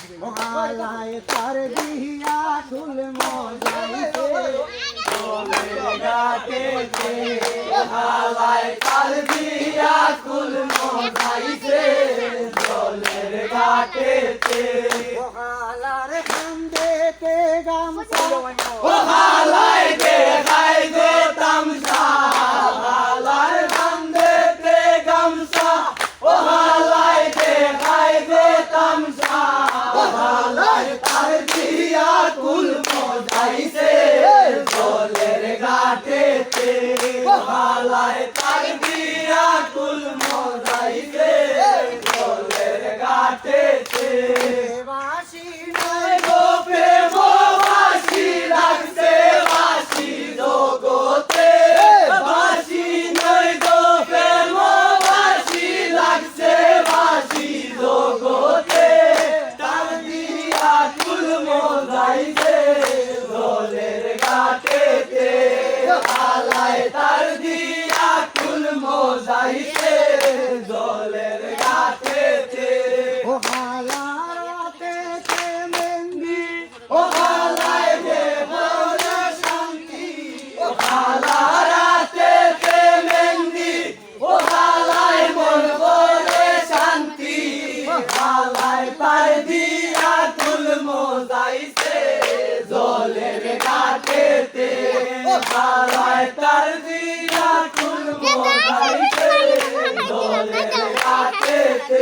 হালায় তার দিয়া কুল মজাইতে জলের ঘাটেতে হালায় তার দিয়া কুল মজাইতে জলের ঘাটেতে হালার কান্দেতে গামছা ও হালায় দেখাই গো তামসা হালার কান্দেতে গামছা ও হালায় দেখাই গো তামসা ও হালায় তার দিয়া কুল মজাইছে জলের ঘাটেতে হালায় তার দিয়া কুল মজাইছে জলের ঘাটেতে বাসি নাই গো প্রেম বাসি লাগছে বাসি জগতে বাসি নাই গো প্রেম বাসি লাগছে বাসি জগতে তার দিয়া কুল মজাইছে জলের ঘাটেতে হালায় তার দিয়া কুল মজাইছে জলের ঘাটেতে ও হালারাতেতে মেহেন্দি ও হালায় দেবর শান্তি ও হালারাতেতে মেহেন্দি ও হালায় মন বলে শান্তি হালায় তার দিয়া কুল মজাইছে জলের ঘাটেতে হালায় তার দিয়া কুল মজাইছে জলের ঘাটেতে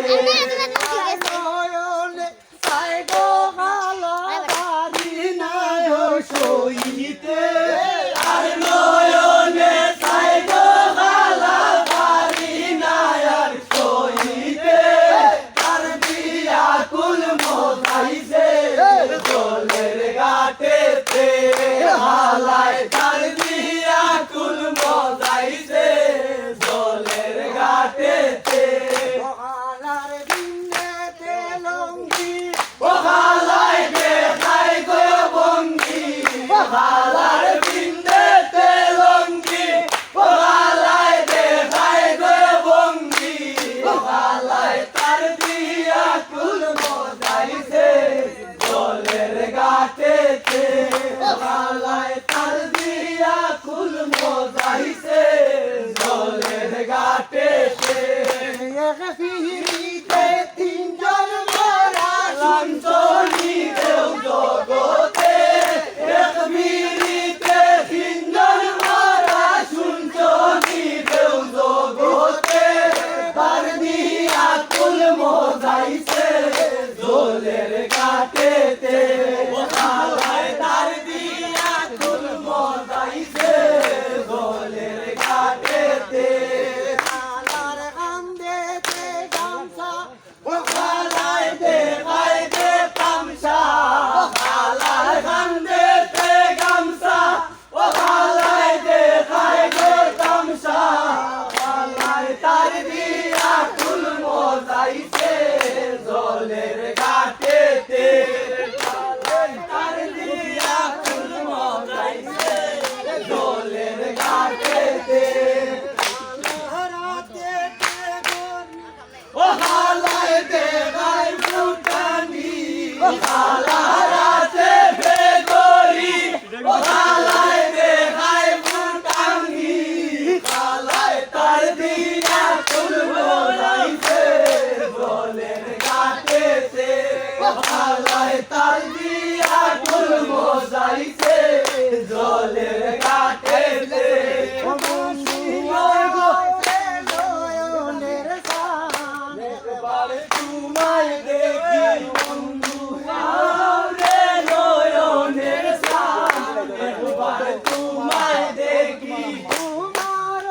নয়নে সাইগো হালা বাড়ি নাই সইতে আর নয়নে সাইগো হালা বাড়ি নাই আর সইতে তার দিয়া কুল মজাইছে জলের ঘাটেতে হালায় তার দিয়া কুল মজাইছে জলের ঘাটেতে হালার দিনেতে লঙ্গি ও হালায় দেখাই গো বঙ্গি ও হালার দিনেতে লঙ্গি ও হালায় দেখাই গো বঙ্গি ও হালায় তার দিয়া কুল মজাইছে জলের ঘাটেতে হালায় তার দিয়া কুল মজাইছে জলের ঘাটেতে এক ফিরিতে তিনজন মোরা লাঞ্ছনি দেও জগতে এক ফিরিতে তিনজন মোরা শুনছনি দেও জগতে তার দিয়া কুল মজাইছে জলের ঘাটেতে হালায় তার দিয়া কুল মজাইছে জলের ঘাটেতে হালার কান্দেতে গামছা ও হালায় দেখাই দে তামসা হালার কান্দেতে গামছা ও হালায় দেখাই দে তামসা হালায় তার দিয়া কুল মজাইছে জলের ঘাটেতে হালায় তার দিয়া কুল মজাইছে জলের ঘাটেতে ও হালায় দেখাই ফুটানি ও হালারাতে বেগরি ও হালায় দেখাই ফুটানি হালায় তার দিয়া কুল মজাইছে জলের ঘাটেতে ও হালায় তার দিয়া কুল মজাইছে জলের ঘাটেতে ও বন্ধু গো নয়নের সান একবার তোমায় দেখি বন্ধু রে নয়নের সান একবার তোমায় দেখি তোমার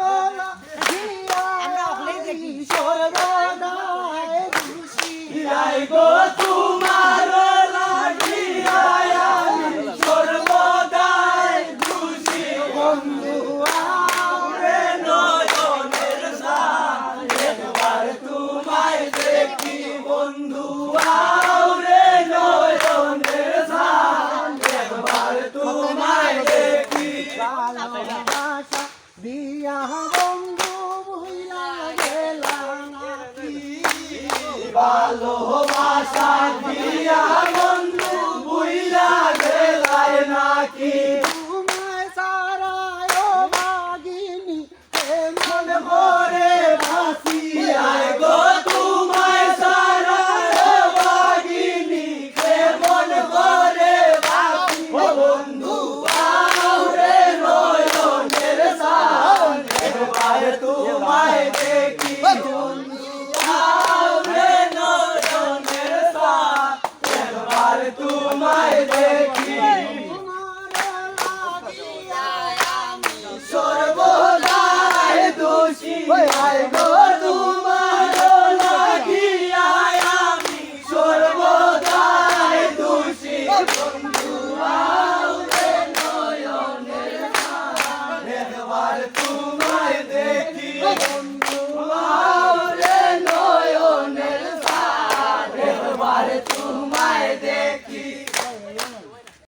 সর্বদাই খুশি গো তোমার লাগিয়া সর্বদাই খুশি রাখি তোমায় সারা ও ভাগিনী মন করে বাসি আয় গো তোমায় সারা বাগিনী মন করে বাসি বন্ধু আউরে নয়নের সান একবার তোমায় দেখি বন্ধু আউরে নয়নের সান একবার তোমায় দেখি সর্বদাই দোষী আয় গো তোমার লাগিয়া আমি সর্বদাই দোষী বন্ধু আউরে নয়নের সান একবার তোমায় দেখি বন্ধু আউরে নয়নের সান একবার তোমায় দেখি